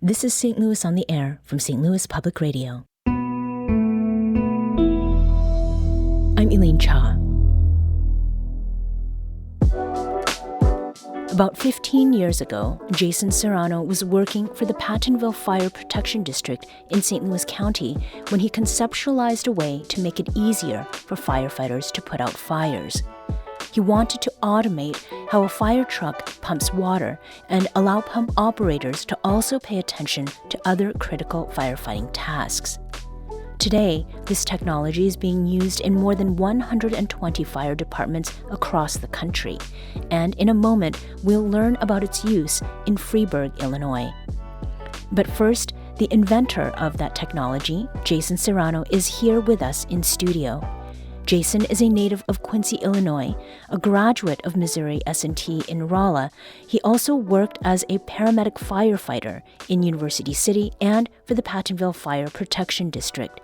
This is St. Louis on the Air from St. Louis Public Radio. I'm Elaine Cha. About 15 years ago, Jason Cerrano was working for the Pattonville Fire Protection District in St. Louis County when he conceptualized a way to make it easier for firefighters to put out fires. He wanted to automate how a fire truck pumps water and allow pump operators to also pay attention to other critical firefighting tasks. Today, this technology is being used in more than 120 fire departments across the country, and in a moment, we'll learn about its use in Freeburg, Illinois. But first, the inventor of that technology, Jason Cerrano, is here with us in studio. Jason is a native of Quincy, Illinois, a graduate of Missouri S&T in Rolla. He also worked as a paramedic firefighter in University City and for the Pattonville Fire Protection District.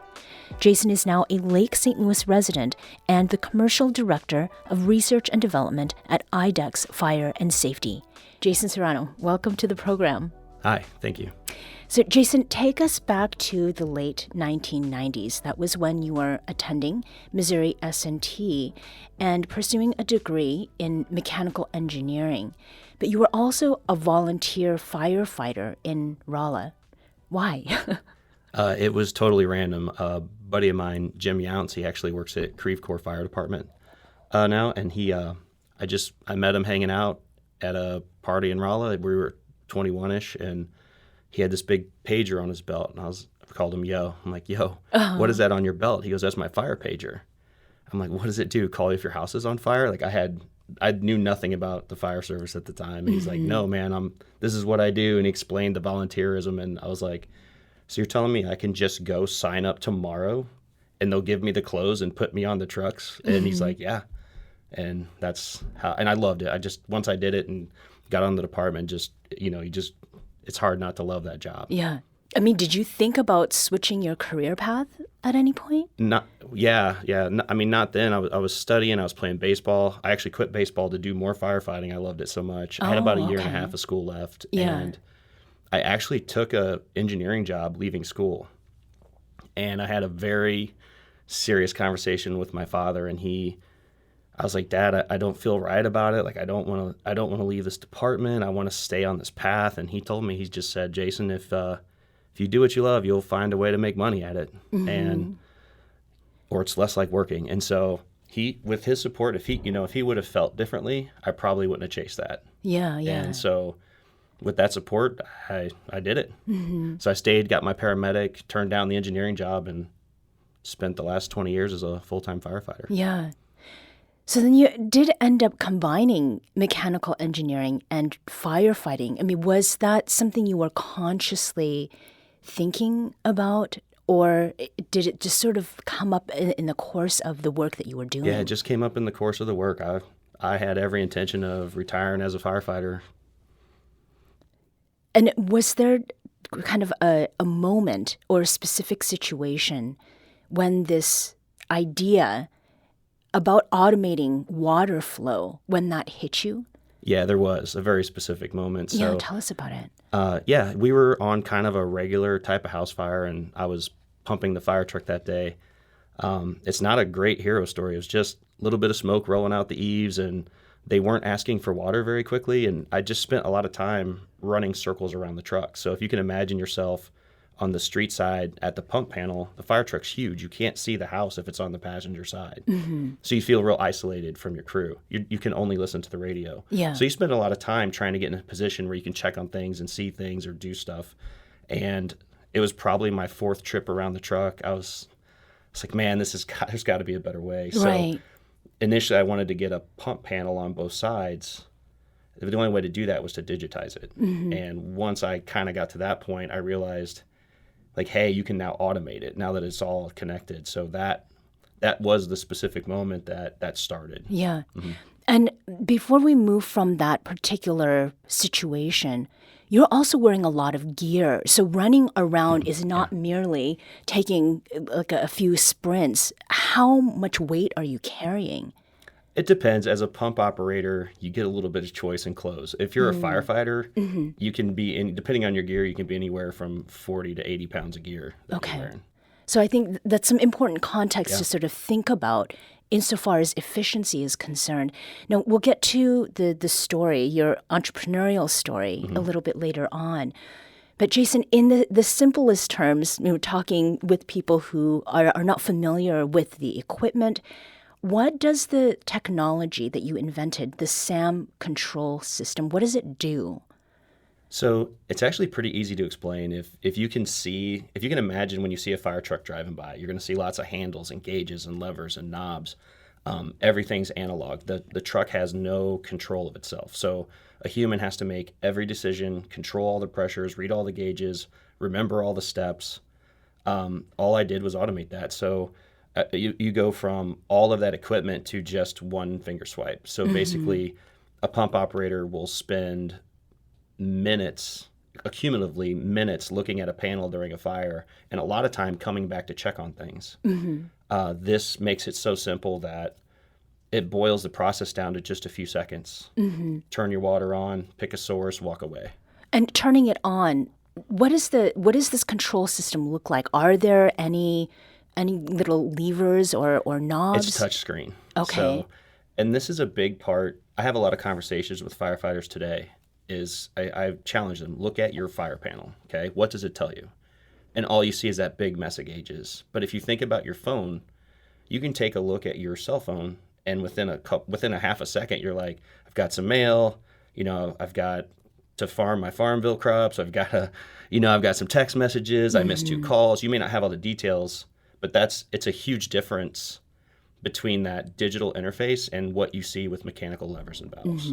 Jason is now a Lake St. Louis resident and the commercial director of research and development at IDEX Fire and Safety. Jason Cerrano, welcome to the program. Hi, thank you. So, Jason, take us back to the late 1990s. That was when you were attending Missouri S&T and pursuing a degree in mechanical engineering. But you were also a volunteer firefighter in Rolla. Why? It was totally random. A buddy of mine, Jim Younts, he actually works at Freeburg Fire Department now, and I met him hanging out at a party in Rolla. We were 21-ish, and he had this big pager on his belt, and I called him Yo. I'm like, Yo, What is that on your belt? He goes, that's my fire pager. I'm like, what does it do? Call you if your house is on fire? Like I knew nothing about the fire service at the time. And he's like, no, man, this is what I do. And he explained the volunteerism, and I was like, so you're telling me I can just go sign up tomorrow and they'll give me the clothes and put me on the trucks? And he's like, yeah. And that's how, and I loved it. Once I did it and got on the department, it's hard not to love that job. Yeah. I mean, did you think about switching your career path at any point? Not then. I was studying. I was playing baseball. I actually quit baseball to do more firefighting. I loved it so much. I had about a year and a half of school left. Yeah. And I actually took a engineering job leaving school. And I had a very serious conversation with my father, and I was like, Dad, I don't feel right about it. Like, I don't want to leave this department. I want to stay on this path. And he told me, he just said, Jason, if you do what you love, you'll find a way to make money at it, or it's less like working. And so with his support, if he would have felt differently, I probably wouldn't have chased that. Yeah. And so with that support, I did it. Mm-hmm. So I stayed, got my paramedic, turned down the engineering job, and spent the last 20 years as a full-time firefighter. Yeah. So then you did end up combining mechanical engineering and firefighting. I mean, was that something you were consciously thinking about, or did it just sort of come up in the course of the work that you were doing? Yeah, it just came up in the course of the work. I had every intention of retiring as a firefighter. And was there kind of a moment or a specific situation when this idea about automating water flow, when that hit you? Yeah, there was a very specific moment. So, tell us about it. We were on kind of a regular type of house fire, and I was pumping the fire truck that day. It's not a great hero story. It was just a little bit of smoke rolling out the eaves, and they weren't asking for water very quickly. And I just spent a lot of time running circles around the truck. So if you can imagine yourself on the street side at the pump panel, the fire truck's huge. You can't see the house if it's on the passenger side. Mm-hmm. So you feel real isolated from your crew. You can only listen to the radio. Yeah. So you spend a lot of time trying to get in a position where you can check on things and see things or do stuff. And it was probably my fourth trip around the truck. I was like, man, there's got to be a better way. Right. So initially I wanted to get a pump panel on both sides. The only way to do that was to digitize it. Mm-hmm. And once I kind of got to that point, I realized, like, hey, you can now automate it now that it's all connected. So that was the specific moment that started. Yeah. Mm-hmm. And before we move from that particular situation, you're also wearing a lot of gear. So running around is not merely taking like a few sprints. How much weight are you carrying? It depends. As a pump operator, you get a little bit of choice in clothes. If you're a firefighter, you can be depending on your gear, you can be anywhere from 40 to 80 pounds of gear that you're wearing. So I think that's some important context to sort of think about insofar as efficiency is concerned. Now, we'll get to the story, your entrepreneurial story, a little bit later on. But Jason, in the simplest terms, talking with people who are not familiar with the equipment, what does the technology that you invented, the SAM control system, what does it do? So it's actually pretty easy to explain. If you can imagine when you see a fire truck driving by, you're going to see lots of handles and gauges and levers and knobs. Everything's analog. The truck has no control of itself. So a human has to make every decision, control all the pressures, read all the gauges, remember all the steps. All I did was automate that. So you go from all of that equipment to just one finger swipe. So basically, a pump operator will spend cumulatively minutes looking at a panel during a fire, and a lot of time coming back to check on things. This makes it so simple that it boils the process down to just a few seconds. Turn your water on, pick a source, walk away. And turning it on, what does this control system look like? Are there any little levers or knobs? It's touch screen. Okay. So, and this is a big part. I have a lot of conversations with firefighters today. I challenge them, look at your fire panel, okay? What does it tell you? And all you see is that big mess of gauges. But if you think about your phone, you can take a look at your cell phone, and within a half a second, you're like, I've got some mail, I've got to farm my Farmville crops, I've got some text messages, I missed 2 calls. You may not have all the details, but it's a huge difference between that digital interface and what you see with mechanical levers and valves.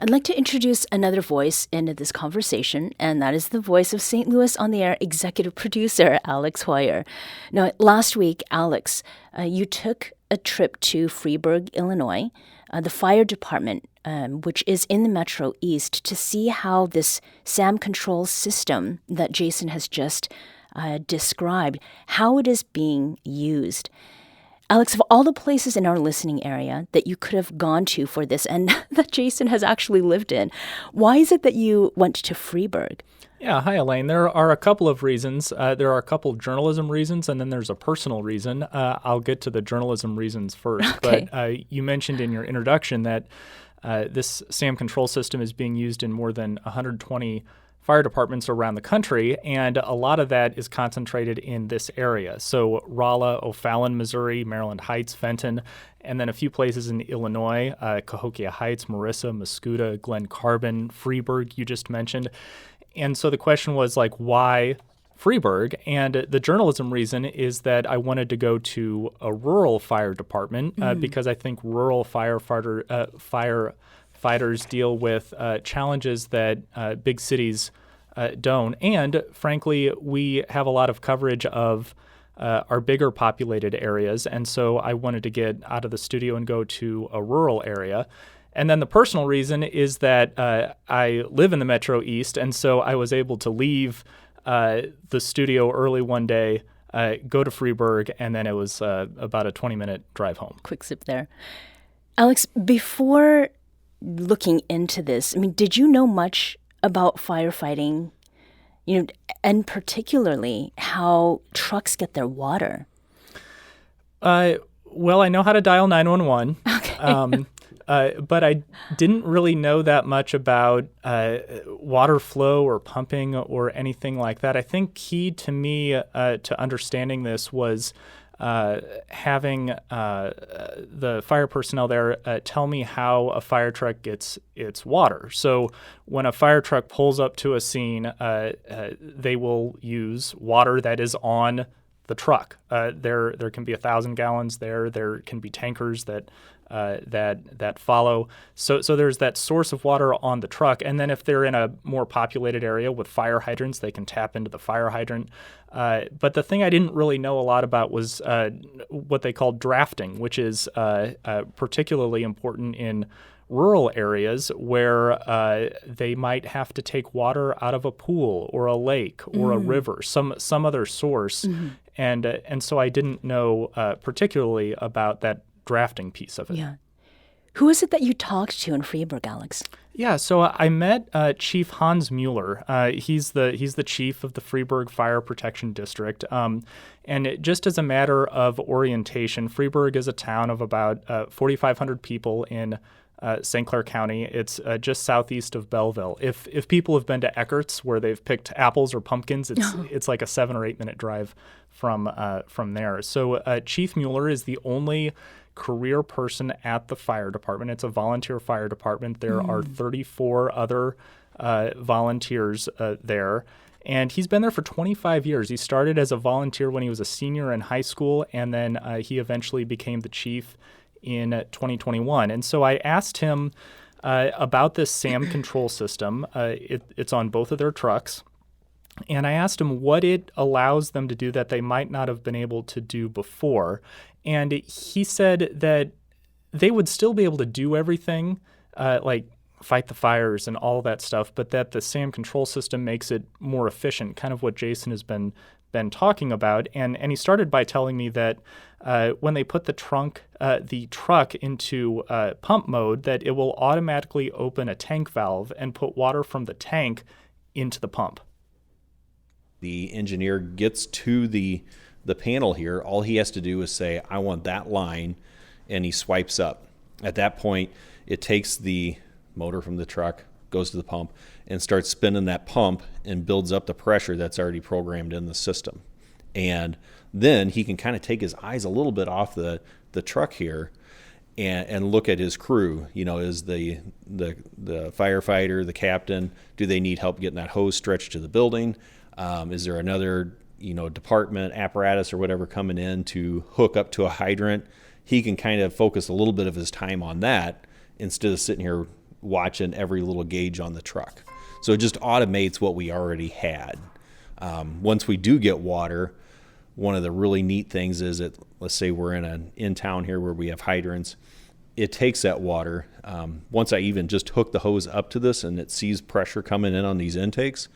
I'd like to introduce another voice into this conversation, and that is the voice of St. Louis on the Air executive producer, Alex Hoyer. Now, last week, Alex, you took a trip to Freeburg, Illinois, the fire department, which is in the Metro East, to see how this SAM control system that Jason has just described, how it is being used. Alex, of all the places in our listening area that you could have gone to for this and that Jason has actually lived in, why is it that you went to Freeburg? Yeah, hi, Elaine. There are a couple of reasons. There are a couple of journalism reasons, and then there's a personal reason. I'll get to the journalism reasons first. Okay. But you mentioned in your introduction that this SAM control system is being used in more than 120 fire departments around the country, and a lot of that is concentrated in this area. So Rolla, O'Fallon, Missouri, Maryland Heights, Fenton, and then a few places in Illinois, Cahokia Heights, Marissa, Mascoutah, Glen Carbon, Freeburg, you just mentioned. And so the question was why Freeburg? And the journalism reason is that I wanted to go to a rural fire department because I think rural firefighters deal with challenges that big cities don't. And frankly, we have a lot of coverage of our bigger populated areas. And so I wanted to get out of the studio and go to a rural area. And then the personal reason is that I live in the Metro East. And so I was able to leave the studio early one day, go to Freeburg, and then it was about a 20-minute drive home. Quick sip there. Alex, before looking into this, did you know much about firefighting, and particularly how trucks get their water? Well, I know how to dial 911. Okay. But I didn't really know that much about water flow or pumping or anything like that. I think key to me to understanding this was having the fire personnel there tell me how a fire truck gets its water. So when a fire truck pulls up to a scene, they will use water that is on the truck. There can be 1,000 gallons there. There can be tankers that follow. So there's that source of water on the truck. And then if they're in a more populated area with fire hydrants, they can tap into the fire hydrant. But the thing I didn't really know a lot about was what they call drafting, which is particularly important in rural areas where they might have to take water out of a pool or a lake or a river, some other source. Mm-hmm. And so I didn't know particularly about that drafting piece of it. Yeah. Who is it that you talked to in Freeburg, Alex? Yeah, so I met Chief Hans Mueller. He's the chief of the Freeburg Fire Protection District. And just as a matter of orientation, Freeburg is a town of about 4,500 people in St. Clair County. It's just southeast of Belleville. If people have been to Eckert's, where they've picked apples or pumpkins, it's like a 7 or 8 minute drive from there. So Chief Mueller is the only career person at the fire department. It's a volunteer fire department. There are 34 other volunteers there. And he's been there for 25 years. He started as a volunteer when he was a senior in high school, and then he eventually became the chief in 2021. And so I asked him about this SAM control system. It's on both of their trucks. And I asked him what it allows them to do that they might not have been able to do before. And he said that they would still be able to do everything, like fight the fires and all that stuff, but that the SAM control system makes it more efficient, kind of what Jason has been talking about. And he started by telling me that when they put the truck into pump mode, that it will automatically open a tank valve and put water from the tank into the pump. The engineer gets to the panel here. All he has to do is say, I want that line, and he swipes up. At that point, it takes the motor from the truck, goes to the pump, and starts spinning that pump and builds up the pressure that's already programmed in the system. And then he can kind of take his eyes a little bit off the truck here and look at his crew. You know, is the firefighter, the captain, do they need help getting that hose stretched to the building? Is there another department, apparatus or whatever coming in to hook up to a hydrant? He can kind of focus a little bit of his time on that instead of sitting here watching every little gauge on the truck. So it just automates what we already had. Once we do get water, one of the really neat things is that, let's say we're in town here where we have hydrants, it takes that water. Once I even just hook the hose up to this and it sees pressure coming in on these intakes,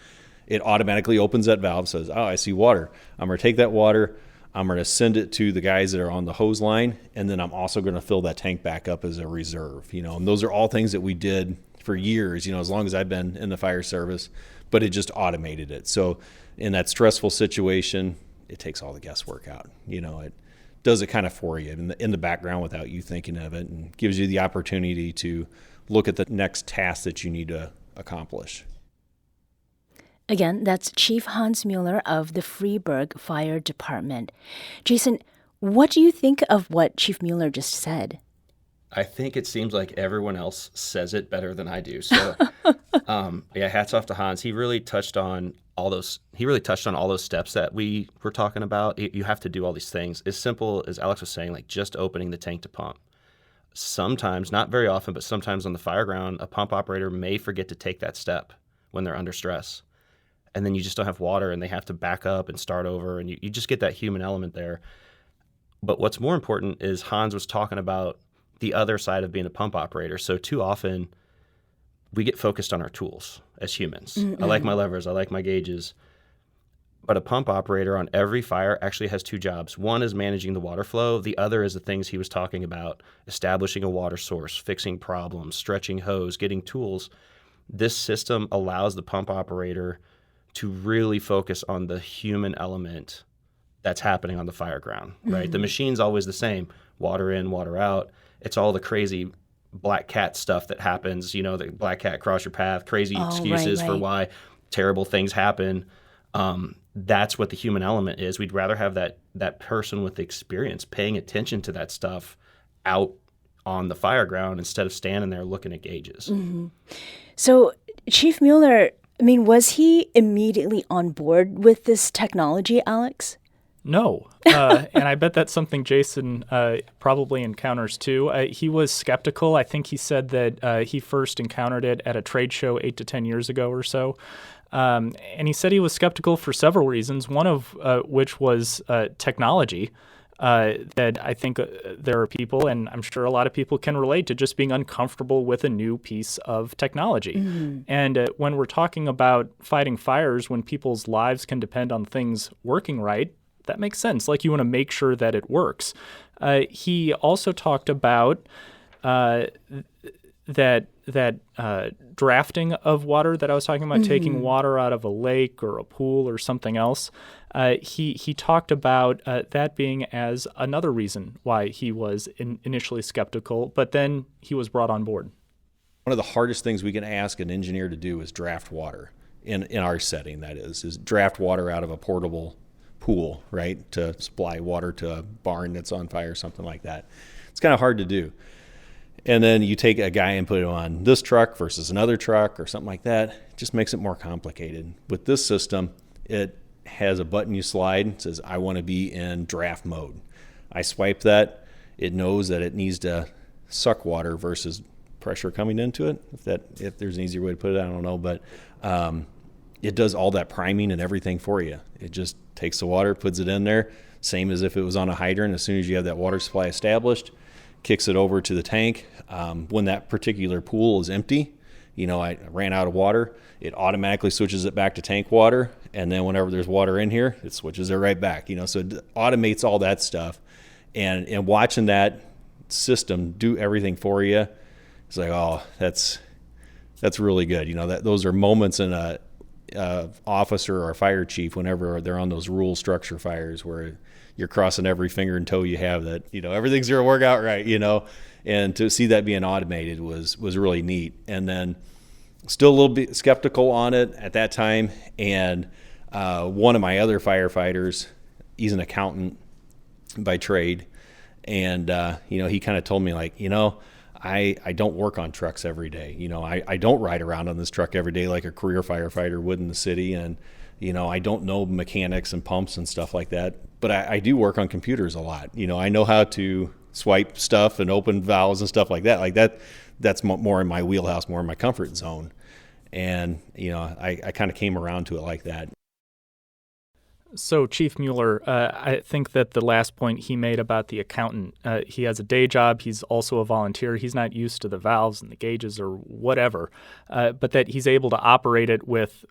it automatically opens that valve, says, oh, I see water. I'm going to take that water, I'm going to send it to the guys that are on the hose line, and then I'm also going to fill that tank back up as a reserve. And those are all things that we did for years, as long as I've been in the fire service, but it just automated it. So in that stressful situation, it takes all the guesswork out. It does it kind of for you in the background without you thinking of it, and gives you the opportunity to look at the next task that you need to accomplish. Again, that's Chief Hans Mueller of the Freeburg Fire Department. Jason, what do you think of what Chief Mueller just said? I think it seems like everyone else says it better than I do. So, hats off to Hans. He really touched on all those. He really touched on all those steps that we were talking about. You have to do all these things. As simple as Alex was saying, like just opening the tank to pump. Sometimes, not very often, but sometimes on the fire ground, a pump operator may forget to take that step when they're under stress. And then you just don't have water, and they have to back up and start over, and you just get that human element there. But what's more important is Hans was talking about the other side of being a pump operator. So too often we get focused on our tools as humans. Mm-hmm. I like my levers, I like my gauges. But a pump operator on every fire actually has two jobs. One is managing the water flow. The other is the things he was talking about, establishing a water source, fixing problems, stretching hose, getting tools. This system allows the pump operator to really focus on the human element that's happening on the fire ground, right? Mm-hmm. The machine's always the same, water in, water out. It's all the crazy black cat stuff that happens, the black cat cross your path, crazy excuses for why terrible things happen. That's what the human element is. We'd rather have that person with experience paying attention to that stuff out on the fire ground instead of standing there looking at gauges. Mm-hmm. So Chief Mueller, was he immediately on board with this technology, Alex? No. And I bet that's something Jason probably encounters too. He was skeptical. I think he said that he first encountered it at a trade show 8 to 10 years ago or so. And he said he was skeptical for several reasons, one of which was technology. That I think there are people, and I'm sure a lot of people can relate to, just being uncomfortable with a new piece of technology. Mm-hmm. And when we're talking about fighting fires, when people's lives can depend on things working right, that makes sense. Like, you want to make sure that it works. He also talked about that drafting of water that I was talking about, taking water out of a lake or a pool or something else, he talked about that being as another reason why he was initially skeptical, but then he was brought on board. One of the hardest things we can ask an engineer to do is draft water in our setting, that is draft water out of a portable pool, right, to supply water to a barn that's on fire, something like that. It's kind of hard to do. And then you take a guy and put him on this truck versus another truck or something like that. It just makes it more complicated. With this system, it has a button you slide. It says, I want to be in draft mode. I swipe that. It knows that it needs to suck water versus pressure coming into it. If there's an easier way to put it, I don't know. But it does all that priming and everything for you. It just takes the water, puts it in there, same as if it was on a hydrant. As soon as you have that water supply established, kicks it over to the tank. When that particular pool is empty, I ran out of water, it automatically switches it back to tank water. And then whenever there's water in here, it switches it right back, so it automates all that stuff. And watching that system do everything for you, it's like, oh, that's really good. Those are moments in a officer or a fire chief whenever they're on those rural structure fires where you're crossing every finger and toe you have that, everything's going to work out right, and to see that being automated was really neat. And then still a little bit skeptical on it at that time. And one of my other firefighters, he's an accountant by trade. And, he kind of told me like, I don't work on trucks every day. I don't ride around on this truck every day like a career firefighter would in the city. And, I don't know mechanics and pumps and stuff like that, but I do work on computers a lot. I know how to swipe stuff and open valves and stuff like that. Like that's more in my wheelhouse, more in my comfort zone. And, I kind of came around to it like that. So, Chief Mueller, I think that the last point he made about the accountant, he has a day job. He's also a volunteer. He's not used to the valves and the gauges or whatever, but that he's able to operate it with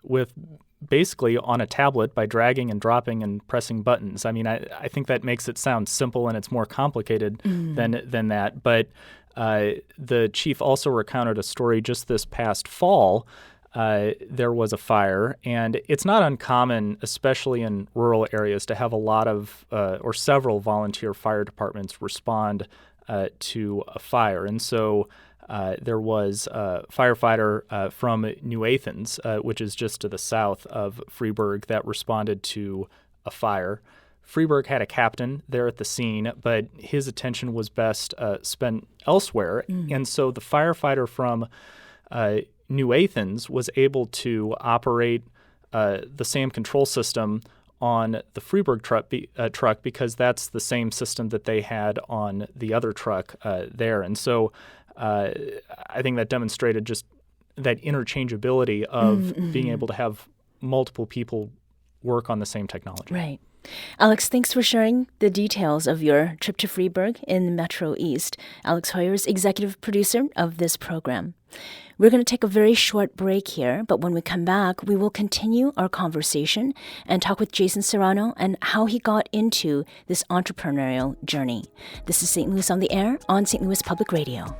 basically on a tablet by dragging and dropping and pressing buttons. I mean, I think that makes it sound simple, and it's more complicated than that. But the chief also recounted a story just this past fall. There was a fire, and it's not uncommon, especially in rural areas, to have a lot of or several volunteer fire departments respond to a fire. And so there was a firefighter from New Athens, which is just to the south of Freeburg, that responded to a fire. Freeburg had a captain there at the scene, but his attention was best spent elsewhere. And so the firefighter from New Athens was able to operate the SAM control system on the Freeburg truck because that's the same system that they had on the other truck there. And so I think that demonstrated just that interchangeability of being able to have multiple people work on the same technology. Right. Alex, thanks for sharing the details of your trip to Freeburg in the Metro East. Alex Hoyer is executive producer of this program. We're going to take a very short break here, but when we come back, we will continue our conversation and talk with Jason Cerrano and how he got into this entrepreneurial journey. This is St. Louis on the Air on St. Louis Public Radio.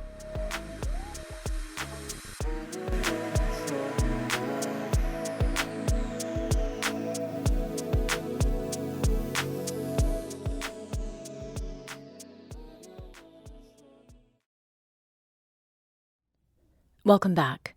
Welcome back.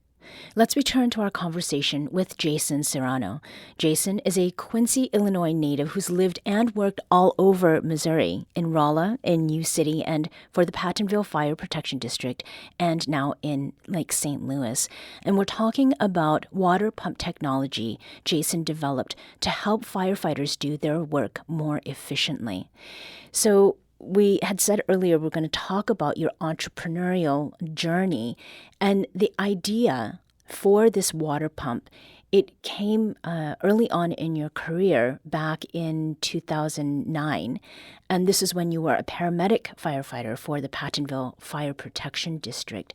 Let's return to our conversation with Jason Cerrano. Jason is a Quincy, Illinois native who's lived and worked all over Missouri, in Rolla, in New City, and for the Pattonville Fire Protection District, and now in Lake St. Louis. And we're talking about water pump technology Jason developed to help firefighters do their work more efficiently. So we had said earlier we're going to talk about your entrepreneurial journey, and the idea for this water pump, it came early on in your career back in 2009, and this is when you were a paramedic firefighter for the Pattonville Fire Protection District.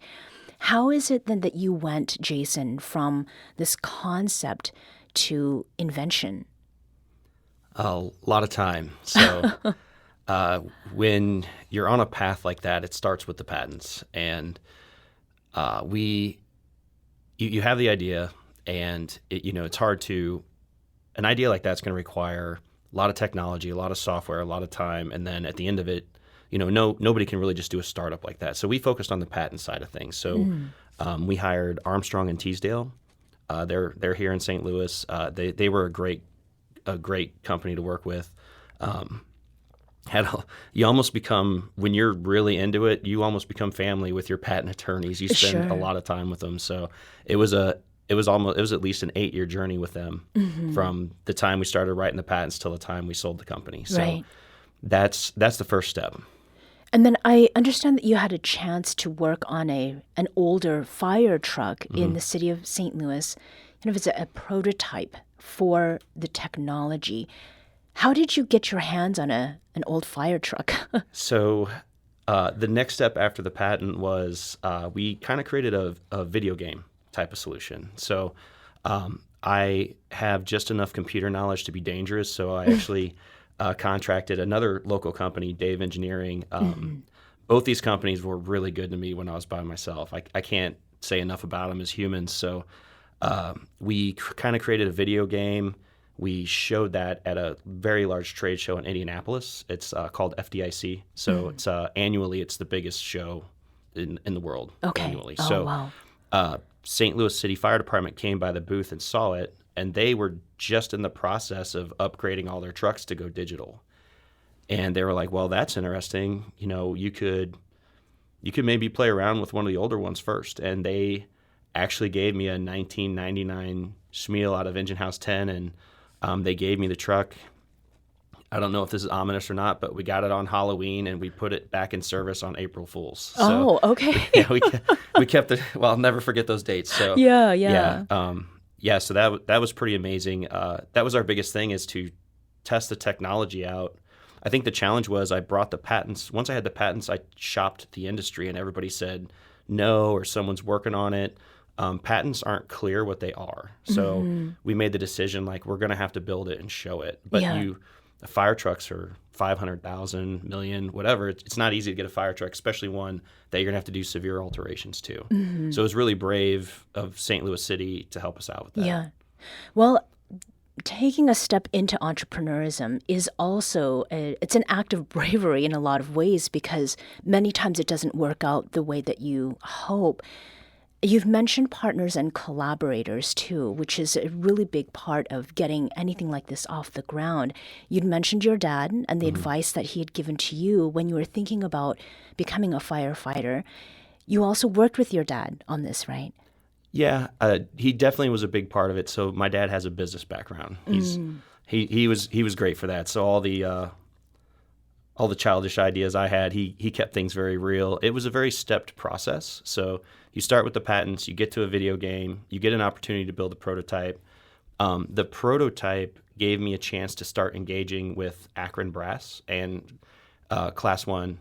How is it then that you went, Jason, from this concept to invention? A lot of time. So when you're on a path like that, it starts with the patents. And you have the idea, and it's hard to, an idea like that's going to require a lot of technology, a lot of software, a lot of time, and then at the end of it, nobody can really just do a startup like that. So we focused on the patent side of things. So we hired Armstrong and Teasdale. They're here in St. Louis. They were a great company to work with. You almost become, when you're really into it, you almost become family with your patent attorneys. You spend a lot of time with them. So it was at least an 8-year journey with them from the time we started writing the patents till the time we sold the company. So that's the first step. And then I understand that you had a chance to work on an older fire truck in the city of St. Louis. Kind of as a prototype for the technology. How did you get your hands on an old fire truck? So the next step after the patent was we kind of created a video game type of solution. So I have just enough computer knowledge to be dangerous, so I actually contracted another local company, Dave Engineering. Both these companies were really good to me when I was by myself. I can't say enough about them as humans. So we kind of created a video game. We showed that at a very large trade show in Indianapolis. It's called FDIC. So it's annually, it's the biggest show in the world annually. Oh, so wow. St. Louis City Fire Department came by the booth and saw it, and they were just in the process of upgrading all their trucks to go digital. And they were like, well, that's interesting. You could maybe play around with one of the older ones first. And they actually gave me a 1999 Schmiel out of Engine House 10, and they gave me the truck. I don't know if this is ominous or not, but we got it on Halloween, and we put it back in service on April Fools. So, okay. we kept it. Well, I'll never forget those dates. So Yeah. So that was pretty amazing. That was our biggest thing, is to test the technology out. I think the challenge was I brought the patents. Once I had the patents, I shopped the industry, and everybody said no, or someone's working on it. Patents aren't clear what they are. So we made the decision, like, we're going to have to build it and show it. But fire trucks are 500,000, million, whatever. It's not easy to get a fire truck, especially one that you're going to have to do severe alterations to. So it was really brave of St. Louis City to help us out with that. Yeah. Well, taking a step into entrepreneurism is also it's an act of bravery in a lot of ways, because many times it doesn't work out the way that you hope. You've mentioned partners and collaborators too, which is a really big part of getting anything like this off the ground. You'd mentioned your dad and the advice that he had given to you when you were thinking about becoming a firefighter. You also worked with your dad on this, right? Yeah, he definitely was a big part of it. So my dad has a business background. He was great for that. So all the childish ideas I had, he kept things very real. It was a very stepped process. So you start with the patents, you get to a video game, you get an opportunity to build a prototype. The prototype gave me a chance to start engaging with Akron Brass and Class 1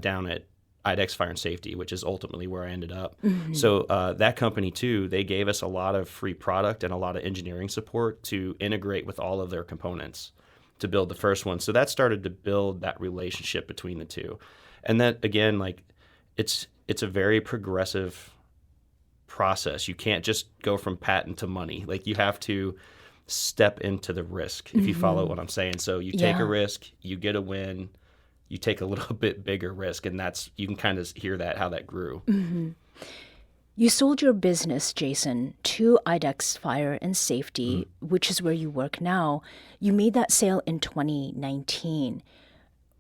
down at IDEX Fire and Safety, which is ultimately where I ended up. So that company, too, they gave us a lot of free product and a lot of engineering support to integrate with all of their components to build the first one. So that started to build that relationship between the two. And that, again, like, it's a very progressive process. You can't just go from patent to money. Like, you have to step into the risk, if you follow what I'm saying. So you take a risk, you get a win, you take a little bit bigger risk, and you can kind of hear how that grew. You sold your business, Jason, to IDEX Fire and Safety, which is where you work now. You made that sale in 2019.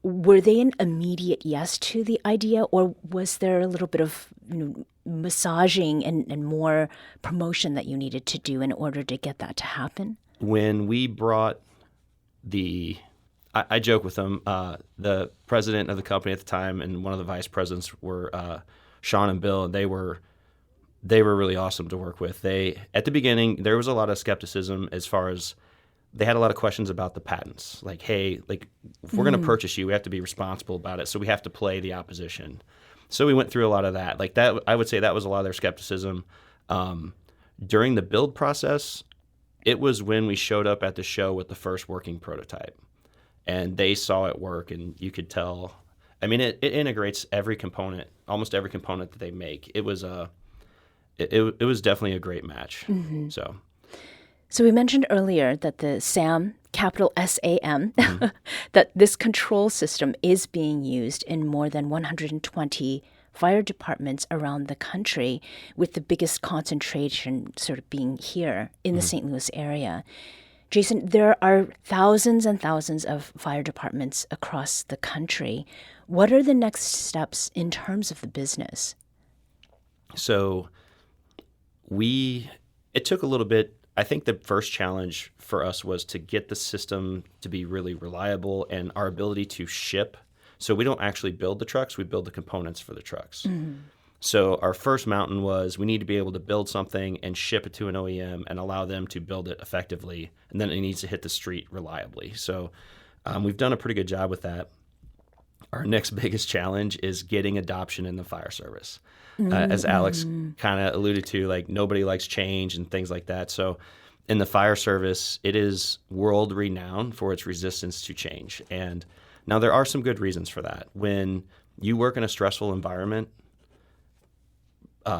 Were they an immediate yes to the idea, or was there a little bit of massaging and more promotion that you needed to do in order to get that to happen? When we brought I joke with them, the president of the company at the time and one of the vice presidents were Sean and Bill, and they were really awesome to work with. At the beginning, there was a lot of skepticism as far as they had a lot of questions about the patents. Like, hey, like, if we're going to purchase you, we have to be responsible about it. So we have to play the opposition. So we went through a lot of that. Like that, I would say that was a lot of their skepticism. During the build process, it was when we showed up at the show with the first working prototype. and they saw it work, and you could tell. I mean, it integrates every component, almost every component that they make. It was it was definitely a great match. Mm-hmm. So we mentioned earlier that the SAM, capital SAM, that this control system is being used in more than 120 fire departments around the country, with the biggest concentration sort of being here in the St. Louis area. Jason, there are thousands and thousands of fire departments across the country. What are the next steps in terms of the business? So it took a little bit. I think the first challenge for us was to get the system to be really reliable and our ability to ship. So we don't actually build the trucks, we build the components for the trucks. So our first mountain was we need to be able to build something and ship it to an OEM and allow them to build it effectively, and then it needs to hit the street reliably. So we've done a pretty good job with that. Our next biggest challenge is getting adoption in the fire service. As Alex kind of alluded to, like nobody likes change and things like that. So in the fire service, it is world renowned for its resistance to change. And now there are some good reasons for that. When you work in a stressful environment,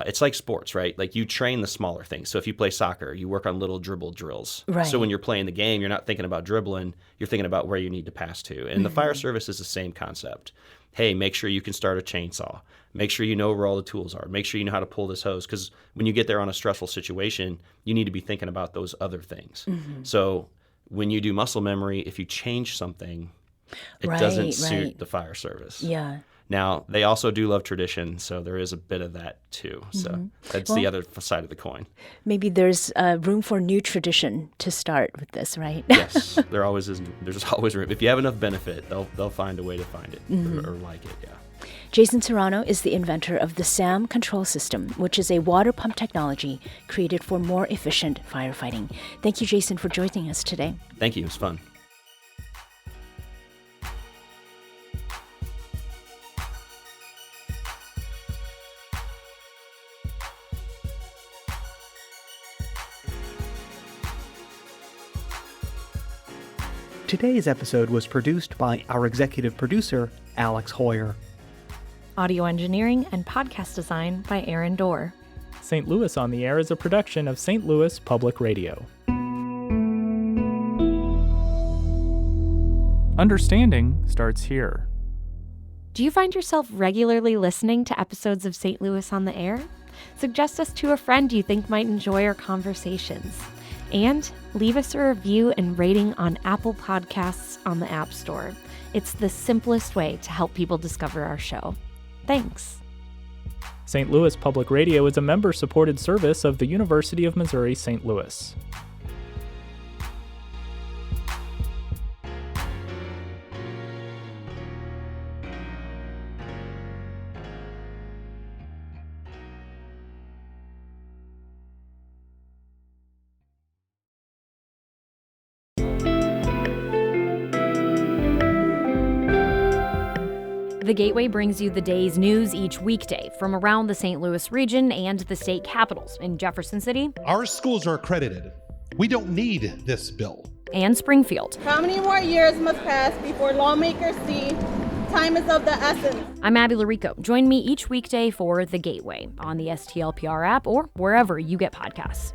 it's like sports, right? Like you train the smaller things. So if you play soccer, you work on little dribble drills. Right. So when you're playing the game, you're not thinking about dribbling, you're thinking about where you need to pass to. And the fire service is the same concept. Hey, make sure you can start a chainsaw. Make sure you know where all the tools are. Make sure you know how to pull this hose. Because when you get there on a stressful situation, you need to be thinking about those other things. So when you do muscle memory, if you change something, it doesn't suit the fire service. Yeah. Now, they also do love tradition, so there is a bit of that too. So that's the other side of the coin. Maybe there's room for new tradition to start with this, right? Yes, there always is. There's always room. If you have enough benefit, they'll find a way to find it or like it. Yeah. Jason Cerrano is the inventor of the SAM control system, which is a water pump technology created for more efficient firefighting. Thank you, Jason, for joining us today. Thank you. It was fun. Today's episode was produced by our executive producer, Alex Hoyer. Audio engineering and podcast design by Aaron Dorr. St. Louis on the Air is a production of St. Louis Public Radio. Understanding starts here. Do you find yourself regularly listening to episodes of St. Louis on the Air? Suggest us to a friend you think might enjoy our conversations. And leave us a review and rating on Apple Podcasts on the App Store. It's the simplest way to help people discover our show. Thanks. St. Louis Public Radio is a member-supported service of the University of Missouri St. Louis. The Gateway brings you the day's news each weekday from around the St. Louis region and the state capitals in Jefferson City. Our schools are accredited. We don't need this bill. And Springfield. How many more years must pass before lawmakers see time is of the essence? I'm Abby Larico. Join me each weekday for The Gateway on the STLPR app or wherever you get podcasts.